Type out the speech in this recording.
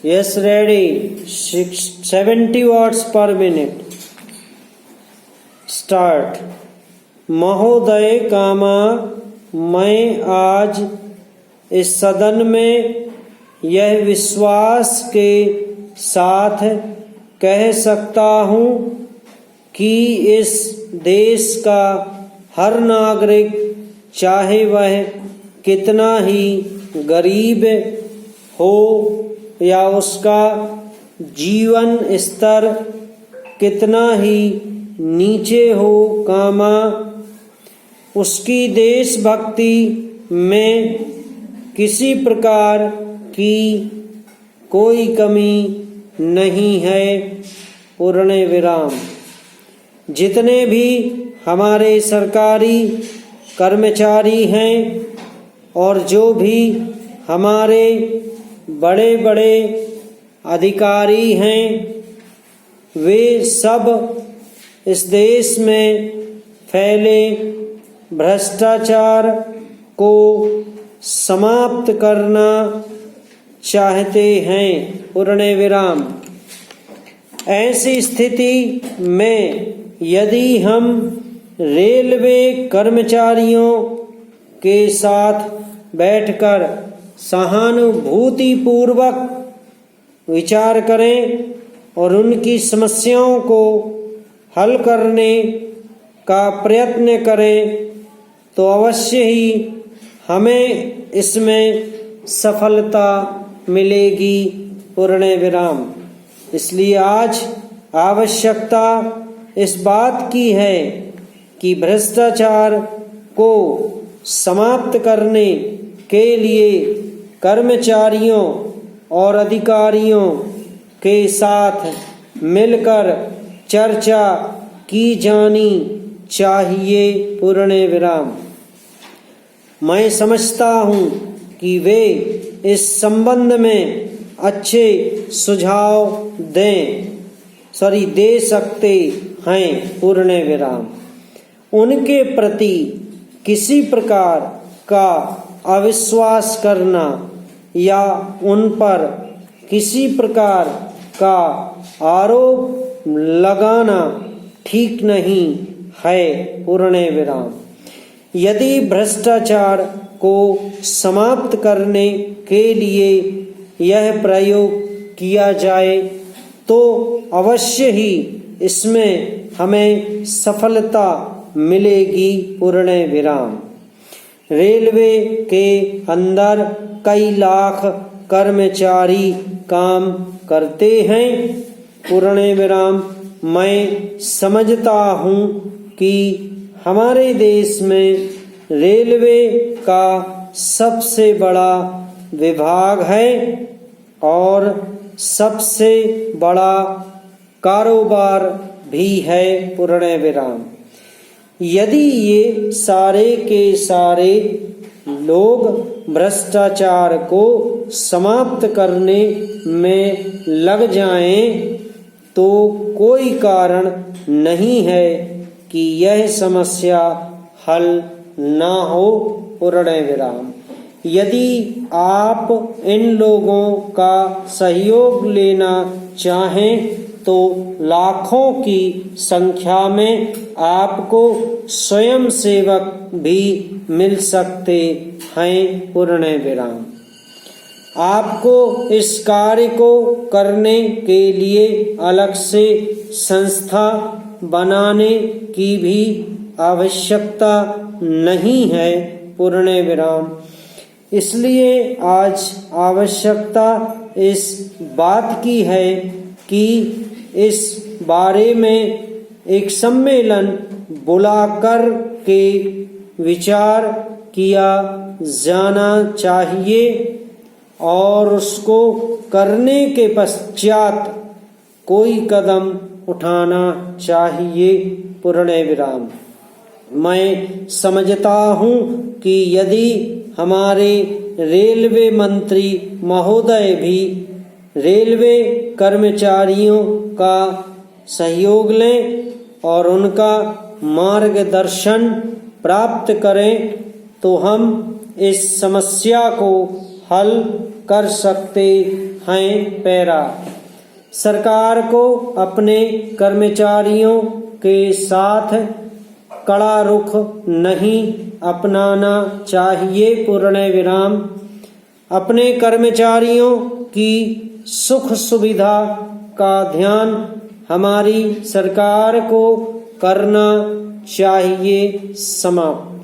Yes, ready. 70 watts per minute. Start. महोदय कामा, मैं आज इस सदन में यह विश्वास के साथ कह सकता हूँ कि इस देश का हर नागरिक, चाहे वह कितना ही गरीब हो या उसका जीवन स्तर कितना ही नीचे हो, कामा उसकी देशभक्ति में किसी प्रकार की कोई कमी नहीं है, पूर्ण विराम। जितने भी हमारे सरकारी कर्मचारी हैं और जो भी हमारे बड़े बड़े अधिकारी हैं, वे सब इस देश में फैले भ्रष्टाचार को समाप्त करना चाहते हैं, पूर्ण विराम। ऐसी स्थिति में यदि हम रेलवे कर्मचारियों के साथ बैठकर सहानुभूति पूर्वक विचार करें और उनकी समस्याओं को हल करने का प्रयत्न करें तो अवश्य ही हमें इसमें सफलता मिलेगी, पूर्ण विराम। इसलिए आज आवश्यकता इस बात की है कि भ्रष्टाचार को समाप्त करने के लिए कर्मचारियों और अधिकारियों के साथ मिलकर चर्चा की जानी चाहिए, पूर्ण विराम। मैं समझता हूँ कि वे इस संबंध में अच्छे सुझाव दे सकते हैं, पूर्ण विराम। उनके प्रति किसी प्रकार का अविश्वास करना या उन पर किसी प्रकार का आरोप लगाना ठीक नहीं है, पूर्ण विराम। यदि भ्रष्टाचार को समाप्त करने के लिए यह प्रयोग किया जाए तो अवश्य ही इसमें हमें सफलता मिलेगी, पूर्ण विराम। रेलवे के अंदर कई लाख कर्मचारी काम करते हैं, पूर्ण विराम। मैं समझता हूँ कि हमारे देश में रेलवे का सबसे बड़ा विभाग है और सबसे बड़ा कारोबार भी है, पूर्ण विराम। यदि ये सारे के सारे लोग भ्रष्टाचार को समाप्त करने में लग जाएं तो कोई कारण नहीं है कि यह समस्या हल ना हो, पूर्ण विराम। यदि आप इन लोगों का सहयोग लेना चाहें तो लाखों की संख्या में आपको स्वयं सेवक भी मिल सकते हैं, पूर्ण विराम। आपको इस कार्य को करने के लिए अलग से संस्था बनाने की भी आवश्यकता नहीं है, पूर्ण विराम। इसलिए आज आवश्यकता इस बात की है कि इस बारे में एक सम्मेलन बुलाकर के विचार किया जाना चाहिए और उसको करने के पश्चात कोई कदम उठाना चाहिए, पूर्ण विराम। मैं समझता हूँ कि यदि हमारे रेलवे मंत्री महोदय भी रेलवे कर्मचारियों का सहयोग लें और उनका मार्गदर्शन प्राप्त करें तो हम इस समस्या को हल कर सकते हैं। पैरा, सरकार को अपने कर्मचारियों के साथ कड़ा रुख नहीं अपनाना चाहिए। पूर्ण विराम, अपने कर्मचारियों की सुख सुविधा का ध्यान हमारी सरकार को करना चाहिए। समाप्त।